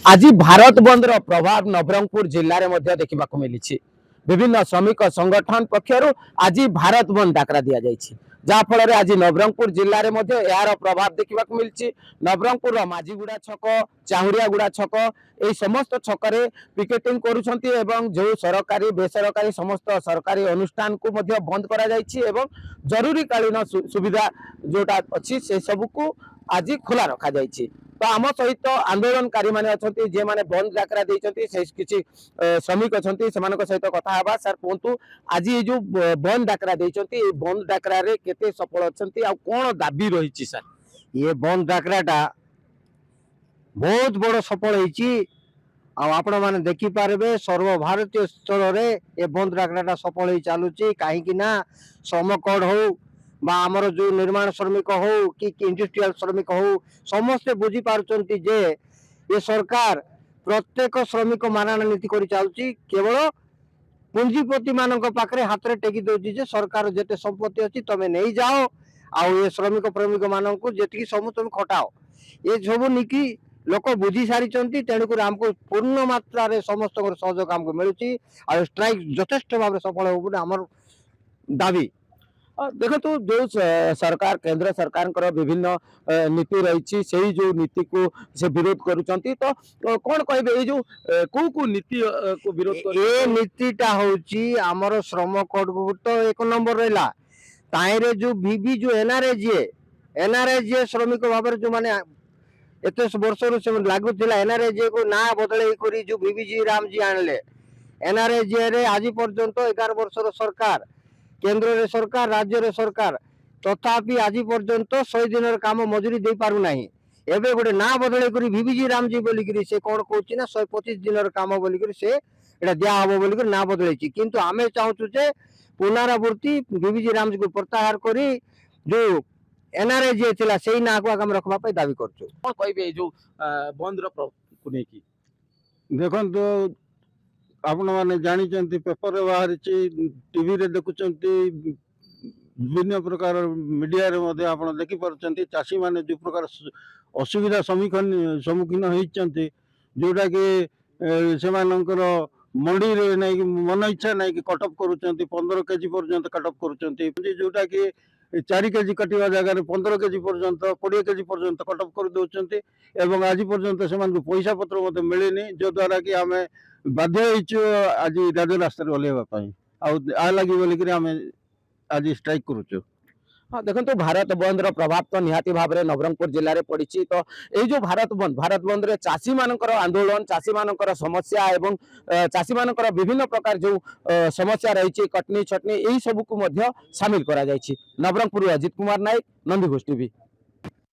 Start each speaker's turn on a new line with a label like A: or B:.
A: आज भारत बंद प्रभाव नवरंगपुर जिले में देखा मिली। विभिन्न श्रमिक संगठन पक्षर आज भारत बंद डाकरा दि जाएगी, जहाँफल आज नवरंगपुर जिले में यार प्रभाव देखा मिली। नवरंगपुर माझीगुड़ा छक, चाहुरियागुड़ा छक, यही समस्त छकरे पिकेटिंग करुछंती एवं जो सरकारी बेसरकारी समस्त सरकारी अनुष्ठान को बंद करा जायछि एवं जरूरी कालीन सुविधा जोटा अच्छी से सबको आज खोला रखा जायछि। तो आम सहित आंदोलनकारी मैंने अच्छा जे मैंने बंद डाकरा देते किसी श्रमिक अच्छा से सहित कथा हवा। सर कहतु आज ये जो बंद डाकरा देते बंद डाकरा केते सफल अच्छा कौन दाबी रही? सर
B: ये बंद डाकराटा बहुत बड़ सफल होती आपण मैंने देखिपारे सर्वभारतीय स्तर में ये बंद डाकराटा सफल हो चलुची। कहीं श्रम कोड हो आमर जो निर्माण श्रमिक हो कि इंडस्ट्रियल श्रमिक हो समस्ते बुझी पार्टी जे ये सरकार प्रत्येक श्रमिक मानना नीति कर चलुची। केवल पुंजीपति मान पाखे हाथ में टेकी दौर जे सरकार जिते संपत्ति अच्छी तुम नहीं जाओ आउ ये श्रमिक प्रेमिक मान जी सब तुम खटाओ ये सब निकी लोक बुझी सारी। तेणुक आमको पूर्ण मात्रा समस्त सहयोग आमको मिलूँ और स्ट्राइक यथेष्ट भाव सफल हो आमर दाबी।
A: देखो तो जो सरकार केंद्र सरकार विभिन्न नीति रही से जो नीति को से विरोध करुचंती, तो कौन कहे ये जो को नीति को विरोध
B: ये नीतिटा हूँ आमर श्रम कोड को तो एक नंबर रहा ताईरे जो बीबी जो एनआरएजीए श्रमिक भाव जो माने एत वर्ष लगुला एनआरएजीए को ना बदल कर जो बीबीजी रामजी आणले एनआरएजीए रे आज पर्यंत 11 वर्षर सरकार केंद्र रे सरकार राज्य रे सरकार तथापि आज पर्यंत 100 दिन काम मजूरी दे पारु नाही। एबे गोटे ना बदल कर बीबीजी रामजी बोलिकी से कौन कहूँ ना 125 दिन काम बोलिकी से एटा दिया हम बोलिकी ना बदल किंतु आमे चाहूँ जे पुनरावृत्ति बीबीजी रामजी को प्रत्याहार करी जो एनआरएजीए थिला सेही ना को आगम रखबा पे दाबी करछु।
A: कौन कहे जो बंद को लेकी
C: देखो तो आपण मैंने जानी पेपर बाहर टीवी रे देखुंट विभिन्न प्रकार मीडिया रे मध्य आप देखिपार चाषी मैंने जो प्रकार असुविधा सम्मुखीन होती जोटा कि से मंडी रे नहीं मन इच्छा नहीं कि कटअप करुँच 15 केजी पर्यंत कटअप करुँच जोटा कि 4 केजी कटिवा जगह 15 केजी पर्यंत 20 केजी पर्यंत कटअप कर दौरान एवं आज पर्यंत से पैसा पत्र मिलनी जो द्वारा कि आम बाध्य आज राजरास्त ओल्लैवा लगी बोलिक आम आज स्ट्राइक करुचु।
A: हाँ देखो तो भारत बंद प्रभाव तो निहाती भाव में नवरंगपुर जिले में पड़ी। तो ये जो भारत बंद रे चाषी मानकर आंदोलन चाषी मानकर समस्या एवं चाषी मानकर विभिन्न प्रकार जो समस्या रही कटनी छटनी यही सब को सामिल करा जायछि। नवरंगपुर अजित कुमार नायक, नंदीघोष टीवी।